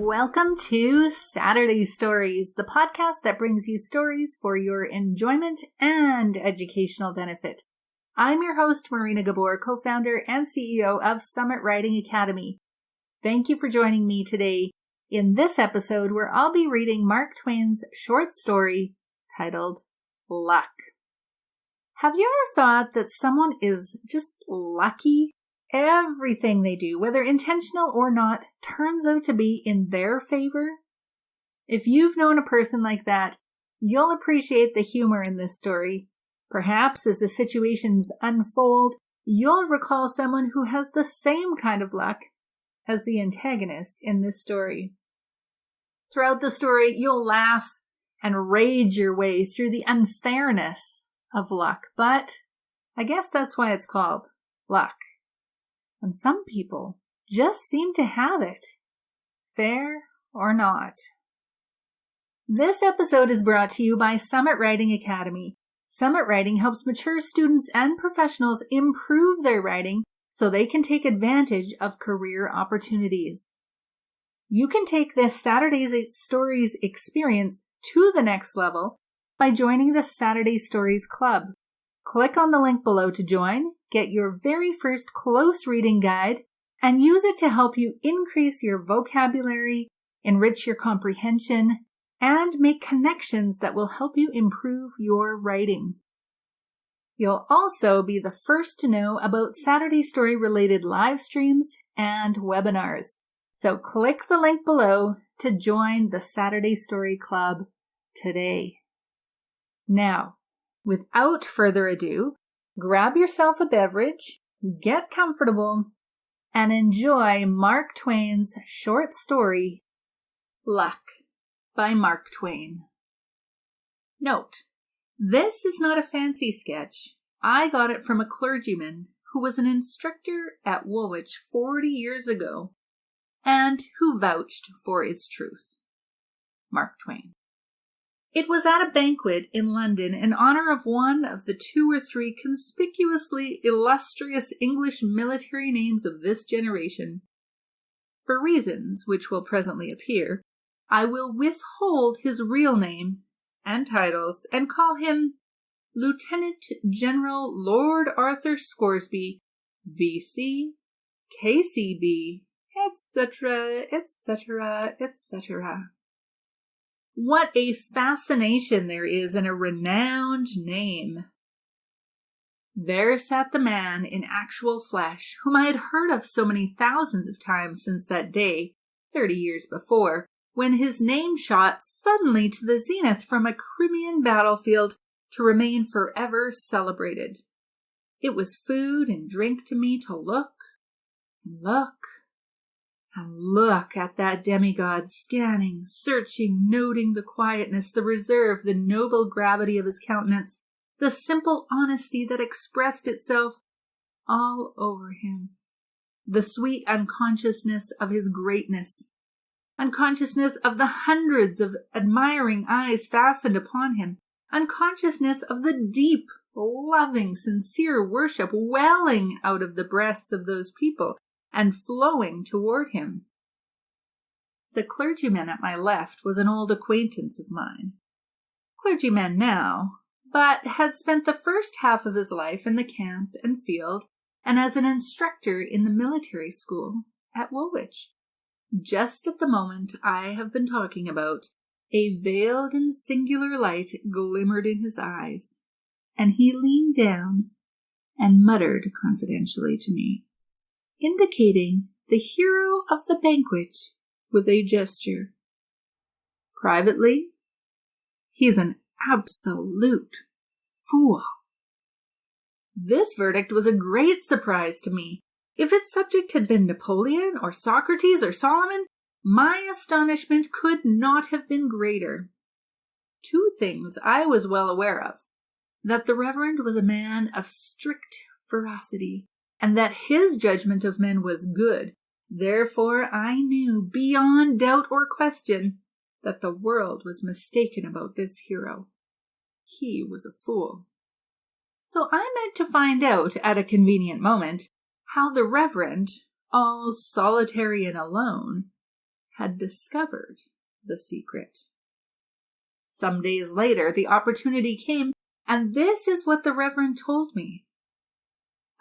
Welcome to Saturday Stories, the podcast that brings you stories for your enjoyment and educational benefit. I'm your host, Marina Gabor, co-founder and CEO of Summit Writing Academy. Thank you for joining me today in this episode where I'll be reading Mark Twain's short story titled Luck. Have you ever thought that someone is just lucky? Everything they do, whether intentional or not, turns out to be in their favor. If you've known a person like that, you'll appreciate the humor in this story. Perhaps as the situations unfold, you'll recall someone who has the same kind of luck as the antagonist in this story. Throughout the story, you'll laugh and rage your way through the unfairness of luck, but I guess that's why it's called luck. And some people just seem to have it, fair or not. This episode is brought to you by Summit Writing Academy. Summit Writing helps mature students and professionals improve their writing so they can take advantage of career opportunities. You can take this Saturday Stories experience to the next level by joining the Saturday Stories Club. Click on the link below to join, get your very first close reading guide, and use it to help you increase your vocabulary, enrich your comprehension, and make connections that will help you improve your writing. You'll also be the first to know about Saturday Story related live streams and webinars. So click the link below to join the Saturday Story Club today. Now, without further ado, grab yourself a beverage, get comfortable, and enjoy Mark Twain's short story, Luck, by Mark Twain. Note, this is not a fancy sketch. I got it from a clergyman who was an instructor at Woolwich 40 years ago and who vouched for its truth. Mark Twain. It was at a banquet in London in honor of one of the 2 or 3 conspicuously illustrious English military names of this generation. For reasons which will presently appear, I will withhold his real name and titles and call him Lieutenant General Lord Arthur Scoresby, V.C., K.C.B., etc., etc., etc. What a fascination there is in a renowned name. There sat the man in actual flesh, whom I had heard of so many thousands of times since that day, 30 years before, when his name shot suddenly to the zenith from a Crimean battlefield to remain forever celebrated. It was food and drink to me to look and look and look at that demigod, scanning, searching, noting the quietness, the reserve, the noble gravity of his countenance, the simple honesty that expressed itself all over him, the sweet unconsciousness of his greatness, unconsciousness of the hundreds of admiring eyes fastened upon him, unconsciousness of the deep, loving, sincere worship welling out of the breasts of those people and flowing toward him. The clergyman at my left was an old acquaintance of mine. Clergyman now, but had spent the first half of his life in the camp and field and as an instructor in the military school at Woolwich. Just at the moment I have been talking about, a veiled and singular light glimmered in his eyes, and he leaned down and muttered confidentially to me, indicating the hero of the banquet with a gesture. Privately, he's an absolute fool. This verdict was a great surprise to me. If its subject had been Napoleon or Socrates or Solomon, my astonishment could not have been greater. 2 things I was well aware of: that the Reverend was a man of strict veracity, and that his judgment of men was good. Therefore I knew, beyond doubt or question, that the world was mistaken about this hero. He was a fool. So I meant to find out, at a convenient moment, how the Reverend, all solitary and alone, had discovered the secret. Some days later, the opportunity came, and this is what the Reverend told me.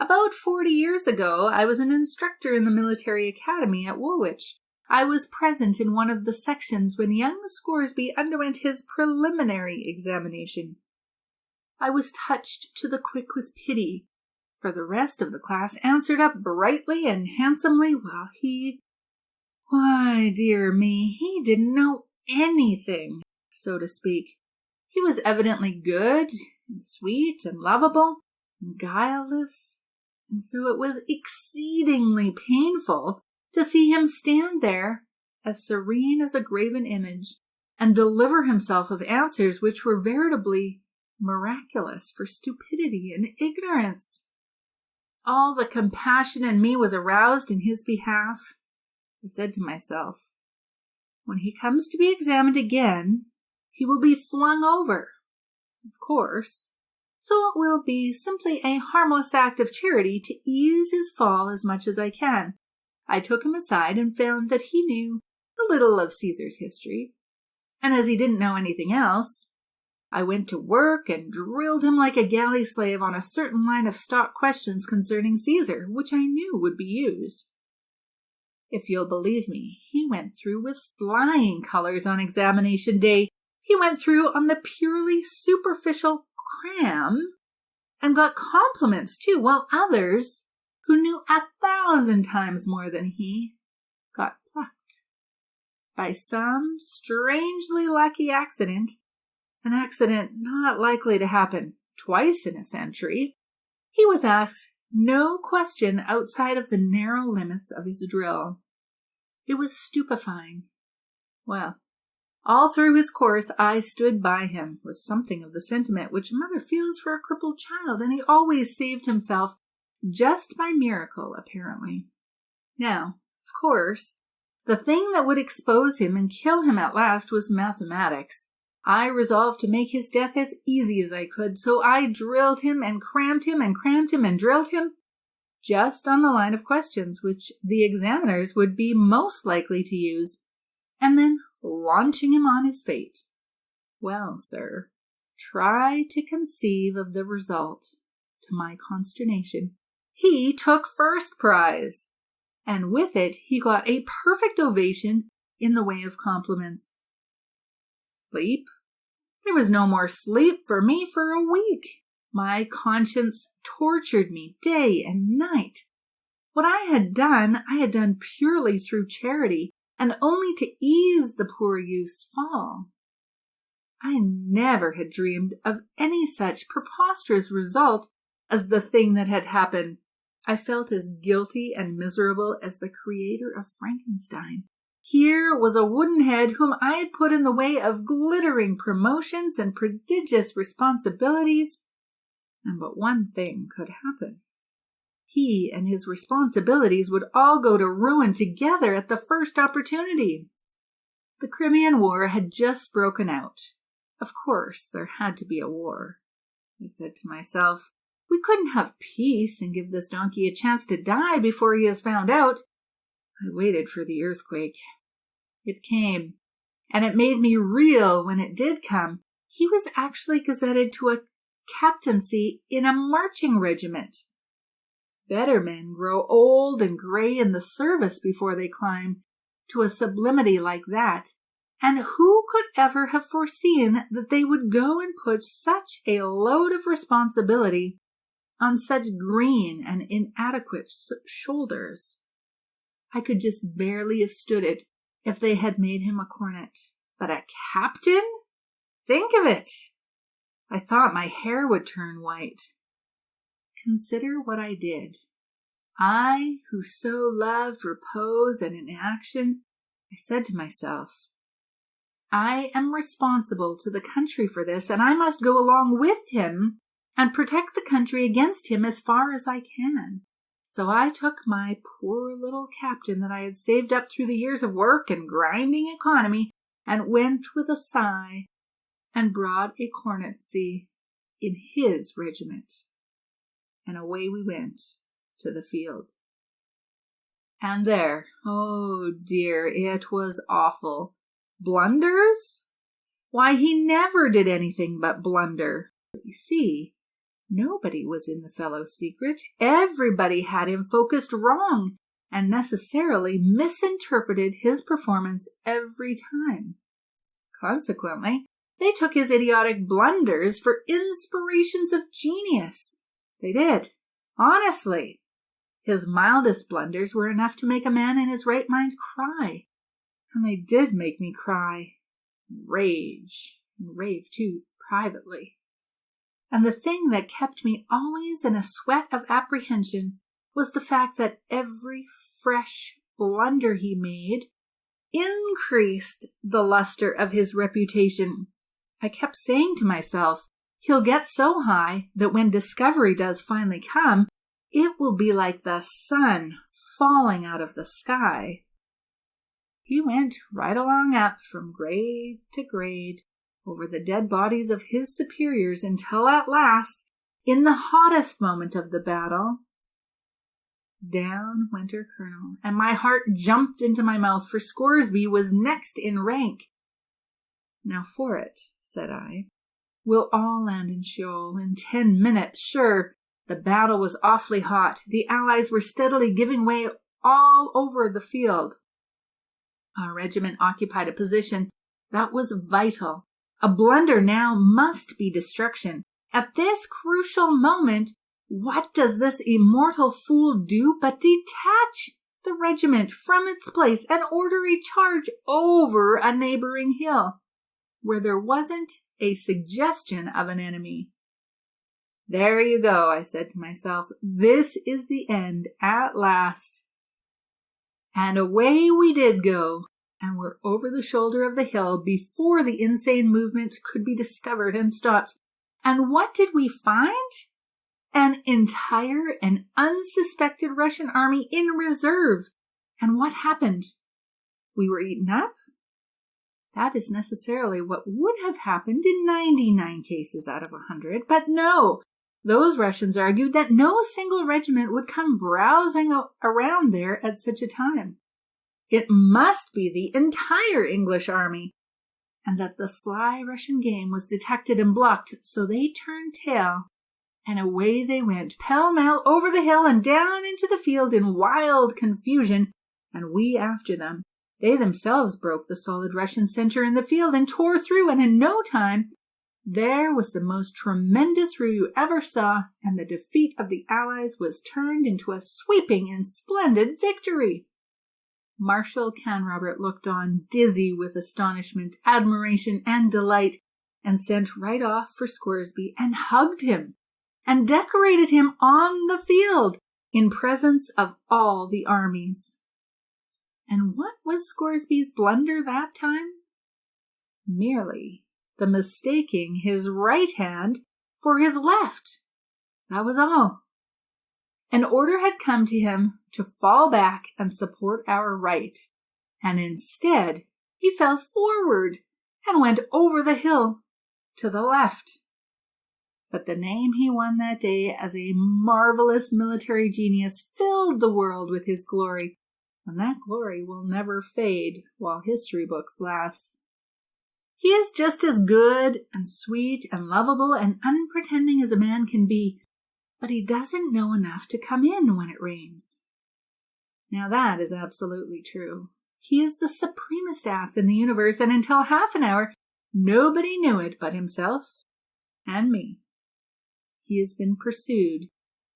About 40 years ago, I was an instructor in the military academy at Woolwich. I was present in one of the sections when young Scoresby underwent his preliminary examination. I was touched to the quick with pity, for the rest of the class answered up brightly and handsomely, while why, dear me, he didn't know anything, so to speak. He was evidently good and sweet and lovable and guileless, and so it was exceedingly painful to see him stand there as serene as a graven image and deliver himself of answers which were veritably miraculous for stupidity and ignorance. All the compassion in me was aroused in his behalf. I said to myself, when he comes to be examined again, he will be flung over, of course, so it will be simply a harmless act of charity to ease his fall as much as I can. I took him aside and found that he knew a little of Caesar's history, and as he didn't know anything else, I went to work and drilled him like a galley slave on a certain line of stock questions concerning Caesar, which I knew would be used. If you'll believe me, he went through with flying colors on examination day. He went through on the purely superficial cram and got compliments too, while others, who knew 1,000 times more than he, got plucked. By some strangely lucky accident, an accident not likely to happen twice in a century, he was asked no question outside of the narrow limits of his drill. It was stupefying. Well, all through his course I stood by him with something of the sentiment which a mother feels for a crippled child, and he always saved himself just by miracle, apparently. Now, of course, the thing that would expose him and kill him at last was mathematics. I resolved to make his death as easy as I could, so I drilled him and crammed him and crammed him and drilled him just on the line of questions which the examiners would be most likely to use, and then launching him on his fate. Well, sir, try to conceive of the result. To my consternation, he took first prize, and with it he got a perfect ovation in the way of compliments. Sleep? There was no more sleep for me for a week. My conscience tortured me day and night. What I had done purely through charity, and only to ease the poor youth's fall. I never had dreamed of any such preposterous result as the thing that had happened. I felt as guilty and miserable as the creator of Frankenstein. Here was a wooden head whom I had put in the way of glittering promotions and prodigious responsibilities, and but one thing could happen. He and his responsibilities would all go to ruin together at the first opportunity. The Crimean War had just broken out. Of course, there had to be a war. I said to myself, we couldn't have peace and give this donkey a chance to die before he is found out. I waited for the earthquake. It came, and it made me reel when it did come. He was actually gazetted to a captaincy in a marching regiment. Better men grow old and gray in the service before they climb to a sublimity like that, and who could ever have foreseen that they would go and put such a load of responsibility on such green and inadequate shoulders? I could just barely have stood it if they had made him a cornet. But a captain? Think of it! I thought my hair would turn white. Consider what I did. I, who so loved repose and inaction, I said to myself, I am responsible to the country for this, and I must go along with him and protect the country against him as far as I can. So I took my poor little captain that I had saved up through the years of work and grinding economy, and went with a sigh and brought a cornetcy in his regiment. And away we went to the field. And there, oh dear, it was awful. Blunders? Why, he never did anything but blunder. You see, nobody was in the fellow's secret. Everybody had him focused wrong and necessarily misinterpreted his performance every time. Consequently, they took his idiotic blunders for inspirations of genius. They did. Honestly. His mildest blunders were enough to make a man in his right mind cry. And they did make me cry. Rage. And rave, too, privately. And the thing that kept me always in a sweat of apprehension was the fact that every fresh blunder he made increased the luster of his reputation. I kept saying to myself, he'll get so high that when discovery does finally come, it will be like the sun falling out of the sky. He went right along up from grade to grade over the dead bodies of his superiors until at last, in the hottest moment of the battle, down went our colonel, and my heart jumped into my mouth, for Scoresby was next in rank. Now for it, said I. We'll all land in Sheol in 10 minutes, sure. The battle was awfully hot. The Allies were steadily giving way all over the field. Our regiment occupied a position that was vital. A blunder now must be destruction. At this crucial moment, what does this immortal fool do but detach the regiment from its place and order a charge over a neighboring hill, where there wasn't a suggestion of an enemy. There you go, I said to myself. This is the end at last. And away we did go, and were over the shoulder of the hill before the insane movement could be discovered and stopped. And what did we find? An entire and unsuspected Russian army in reserve. And what happened? We were eaten up? That is necessarily what would have happened in 99 cases out of 100. But no, those Russians argued that no single regiment would come browsing around there at such a time. It must be the entire English army, and that the sly Russian game was detected and blocked, so they turned tail, and away they went, pell-mell over the hill and down into the field in wild confusion, and we after them. They themselves broke the solid Russian center in the field and tore through, and in no time there was the most tremendous rout you ever saw, and the defeat of the Allies was turned into a sweeping and splendid victory. Marshal Canrobert looked on, dizzy with astonishment, admiration, and delight, and sent right off for Scoresby and hugged him, and decorated him on the field in presence of all the armies. And what was Scoresby's blunder that time? Merely the mistaking his right hand for his left. That was all. An order had come to him to fall back and support our right, and instead he fell forward and went over the hill to the left. But the name he won that day as a marvelous military genius filled the world with his glory, and that glory will never fade while history books last. He is just as good and sweet and lovable and unpretending as a man can be, but he doesn't know enough to come in when it rains. Now that is absolutely true. He is the supremest ass in the universe, and until half an hour, nobody knew it but himself and me. He has been pursued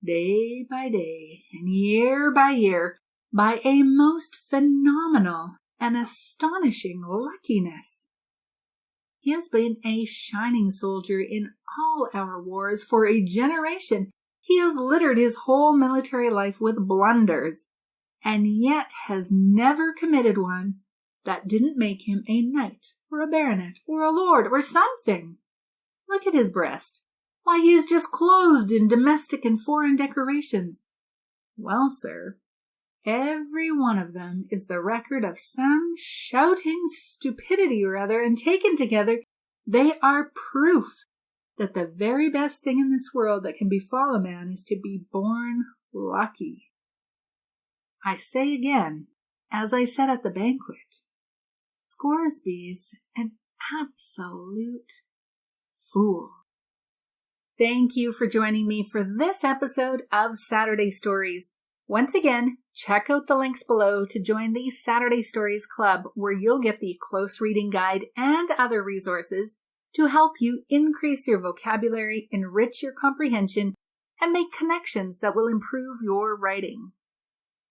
day by day and year by year by a most phenomenal and astonishing luckiness. He has been a shining soldier in all our wars for a generation. He has littered his whole military life with blunders, and yet has never committed one that didn't make him a knight, or a baronet, or a lord, or something. Look at his breast. Why, he is just clothed in domestic and foreign decorations. Well, sir, every one of them is the record of some shouting stupidity or other, and taken together, they are proof that the very best thing in this world that can befall a man is to be born lucky. I say again, as I said at the banquet, Scoresby's an absolute fool. Thank you for joining me for this episode of Saturday Stories. Once again, check out the links below to join the Saturday Stories Club, where you'll get the close reading guide and other resources to help you increase your vocabulary, enrich your comprehension, and make connections that will improve your writing.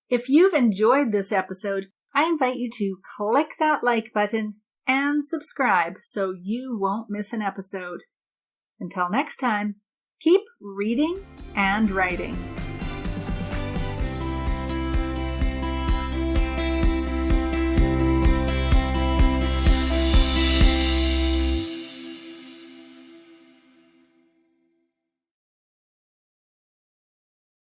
If you've enjoyed this episode, I invite you to click that like button and subscribe so you won't miss an episode. Until next time, keep reading and writing.